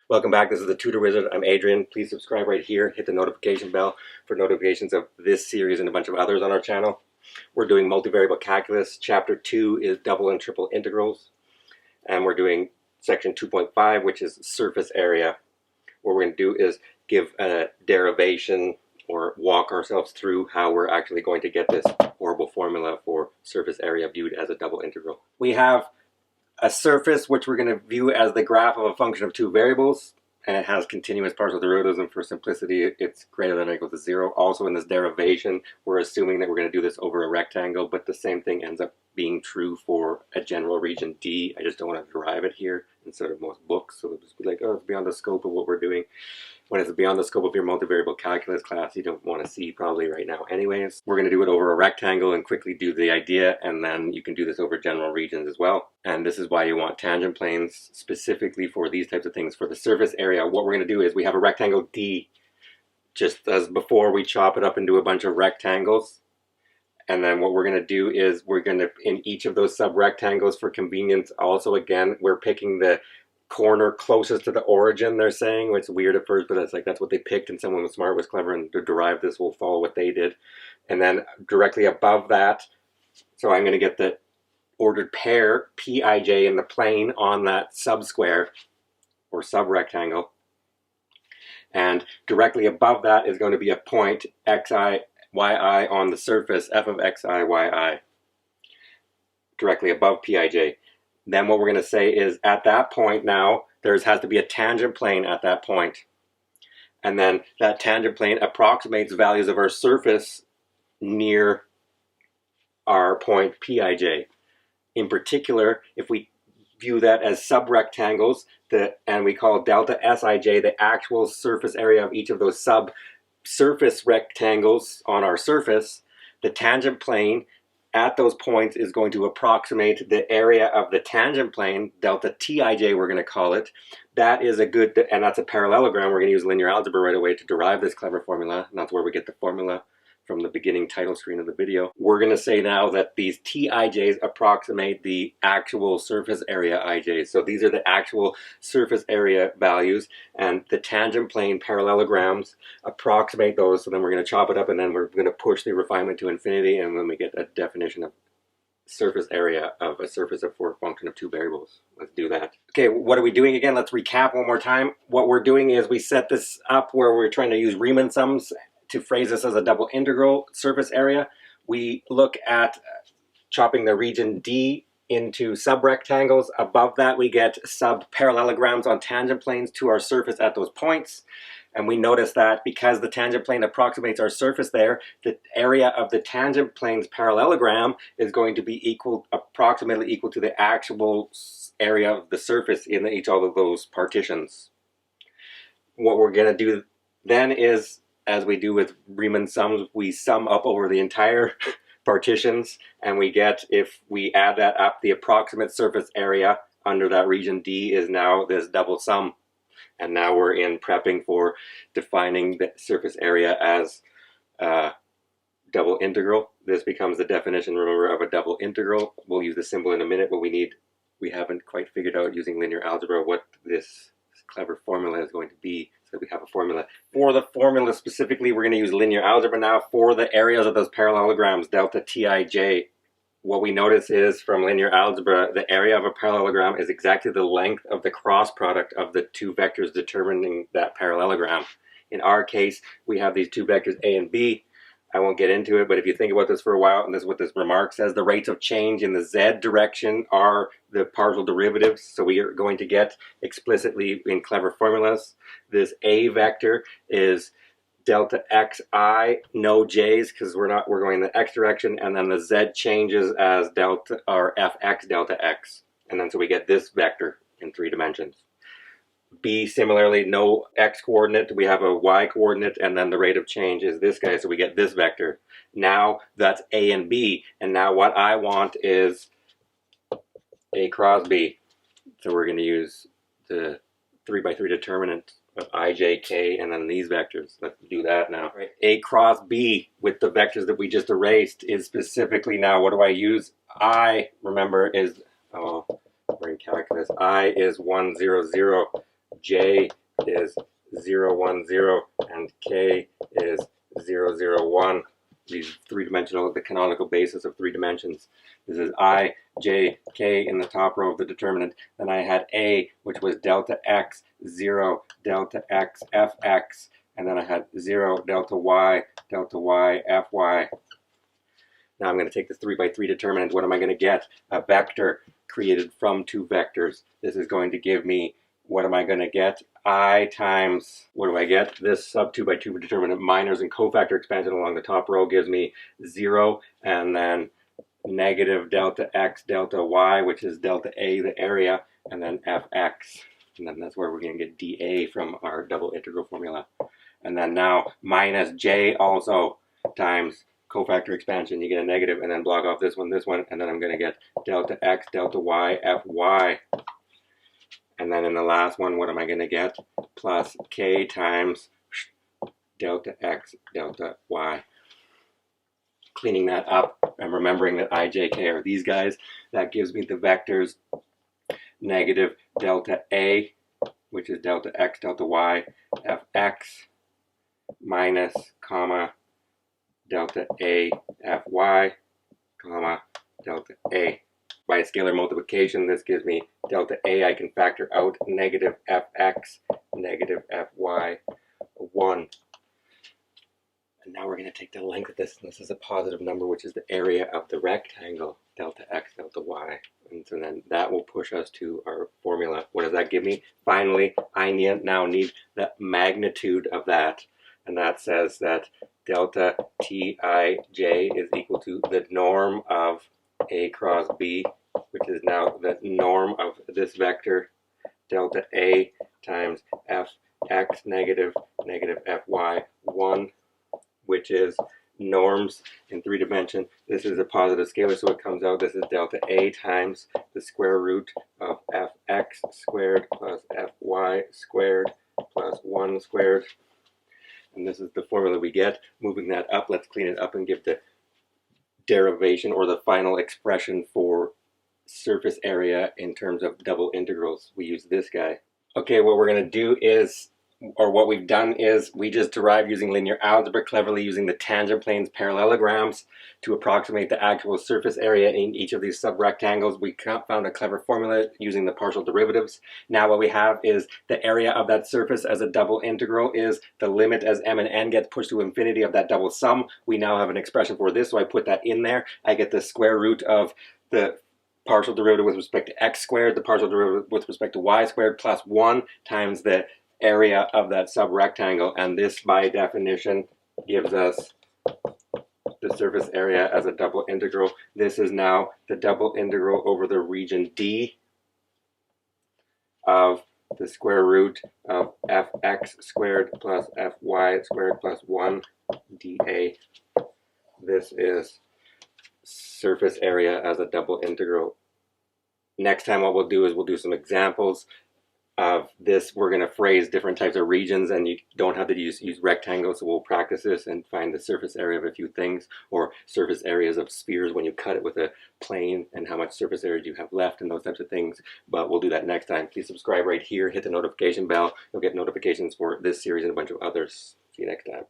Welcome back. This is the Tutor Wizard. I'm Adrian. Please subscribe right here. Hit the notification bell for notifications of this series and a bunch of others on our channel. We're doing multivariable calculus. Chapter 2 is double and triple integrals. And we're doing section 2.5, which is surface area. What we're going to do is give a derivation or walk ourselves through how we're actually going to get this horrible formula for surface area viewed as a double integral. We have a surface which we're going to view as the graph of a function of two variables, and it has continuous partial derivatives, and for simplicity it's greater than or equal to 0. Also in this derivation we're assuming that we're going to do this over a rectangle, but the same thing ends up being true for a general region D. I just don't want to derive it here instead of most books, so they'll just be like, oh, it's beyond the scope of what we're doing. When it's beyond the scope of your multivariable calculus class, you don't want to see probably right now anyways. We're going to do it over a rectangle and quickly do the idea, and then you can do this over general regions as well. And this is why you want tangent planes specifically for these types of things. For the surface area, what we're going to do is we have a rectangle D. Just as before, we chop it up into a bunch of rectangles. And then what we're going to do is we're going to, in each of those sub-rectangles for convenience, also again, we're picking the corner closest to the origin, they're saying, which is weird at first, but it's like that's what they picked, and someone was smart, was clever, and to derive this will follow what they did. And then directly above that, so I'm going to get the ordered pair Pij in the plane on that subsquare or subrectangle, and directly above that is going to be a point xi yi on the surface f of xi yi directly above Pij. Then what we're going to say is at that point now, there has to be a tangent plane at that point. And then that tangent plane approximates values of our surface near our point Pij. In particular, if we view that as subrectangles, and we call delta Sij the actual surface area of each of those subsurface rectangles on our surface, the tangent plane at those points is going to approximate the area of the tangent plane, delta Tij we're going to call it. That is a good, and that's a parallelogram. We're going to use linear algebra right away to derive this clever formula, and that's where we get the formula from the beginning title screen of the video. We're going to say now that these Tijs approximate the actual surface area Ijs. So these are the actual surface area values, and the tangent plane parallelograms approximate those. So then we're going to chop it up, and then we're going to push the refinement to infinity, and then we get a definition of surface area of a surface for a function of two variables. Let's do that. Okay, what are we doing again? Let's recap one more time. What we're doing is we set this up where we're trying to use Riemann sums to phrase this as a double integral surface area. We look at chopping the region D into subrectangles. Above that we get sub-parallelograms on tangent planes to our surface at those points. And we notice that because the tangent plane approximates our surface there, the area of the tangent plane's parallelogram is going to be approximately equal to the actual area of the surface in each of those partitions. What we're going to do then is, as we do with Riemann sums, we sum up over the entire partitions, and we get, if we add that up, the approximate surface area under that region D is now this double sum. And now we're in prepping for defining the surface area as double integral. This becomes the definition, remember, of a double integral. We'll use the symbol in a minute, but we haven't quite figured out using linear algebra what this clever formula is going to be. So we have a formula. For the formula specifically, we're going to use linear algebra now for the areas of those parallelograms, delta Tij. What we notice is from linear algebra, the area of a parallelogram is exactly the length of the cross product of the two vectors determining that parallelogram. In our case, we have these two vectors A and B. I won't get into it, but if you think about this for a while, and this is what this remark says, the rates of change in the z direction are the partial derivatives. So we are going to get explicitly in clever formulas, this A vector is delta xi, no j's because we're going in the x direction, and then the z changes as delta or fx delta x, and then so we get this vector in 3 dimensions. B, similarly, no x coordinate, we have a y coordinate, and then the rate of change is this guy, so we get this vector. Now that's A and B, and now what I want is A cross B. So we're going to use the 3x3 determinant of I, J, K, and then these vectors. Let's do that now. Right. A cross B with the vectors that we just erased is specifically now, what do I use? I, remember, is, we're in calculus, I is 1, 0, 0. j is 0, 1, 0, and k is 0, 0, 1. These three-dimensional, the canonical basis of 3 dimensions. This is I, j, k in the top row of the determinant. Then I had a, which was delta x, 0, delta x, fx. And then I had 0, delta y, fy. Now I'm going to take this 3 by 3 determinant. What am I going to get? A vector created from 2 vectors. This is going to give me, what am I going to get? I times, what do I get? This sub 2 by 2 determinant minors and cofactor expansion along the top row gives me 0, and then negative delta x, delta y, which is delta a, the area, and then fx. And then that's where we're going to get dA from our double integral formula. And then now minus j also times cofactor expansion, you get a negative, and then block off this one, and then I'm going to get delta x, delta y, fy. And then in the last one, what am I going to get? Plus k times delta x, delta y. Cleaning that up and remembering that I, j, k are these guys, that gives me the vectors negative delta a, which is delta x, delta y, fx, minus, comma, delta a, fy, comma, delta a. By scalar multiplication, this gives me delta a. I can factor out negative fx, negative fy, 1. And now we're going to take the length of this, and this is a positive number, which is the area of the rectangle, delta x, delta y. And so then that will push us to our formula. What does that give me? Finally, I now need the magnitude of that. And that says that delta Tij is equal to the norm of A cross B, which is now the norm of this vector, delta A times fx negative fy, 1, which is norms in 3 dimension. This is a positive scalar, so it comes out, this is delta A times the square root of fx squared plus fy squared plus 1 squared. And this is the formula we get. Moving that up, let's clean it up and give the derivation or the final expression for surface area in terms of double integrals. We use this guy. Okay, what we're going to do is, or what we've done is, we just derived using linear algebra, cleverly using the tangent planes parallelograms to approximate the actual surface area in each of these subrectangles. We found a clever formula using the partial derivatives. Now what we have is the area of that surface as a double integral is the limit as m and n gets pushed to infinity of that double sum. We now have an expression for this, so I put that in there. I get the square root of the partial derivative with respect to x squared, the partial derivative with respect to y squared, plus 1 times the area of that subrectangle, and this by definition gives us the surface area as a double integral. This is now the double integral over the region D of the square root of fx squared plus fy squared plus 1 dA. This is surface area as a double integral. Next time what we'll do is we'll do some examples of this. We're going to phrase different types of regions, and you don't have to use rectangles, so we'll practice this and find the surface area of a few things, or surface areas of spheres when you cut it with a plane, and how much surface area do you have left, and those types of things. But we'll do that next time. Please subscribe right here, hit the notification bell. You'll get notifications for this series and a bunch of others. See you next time.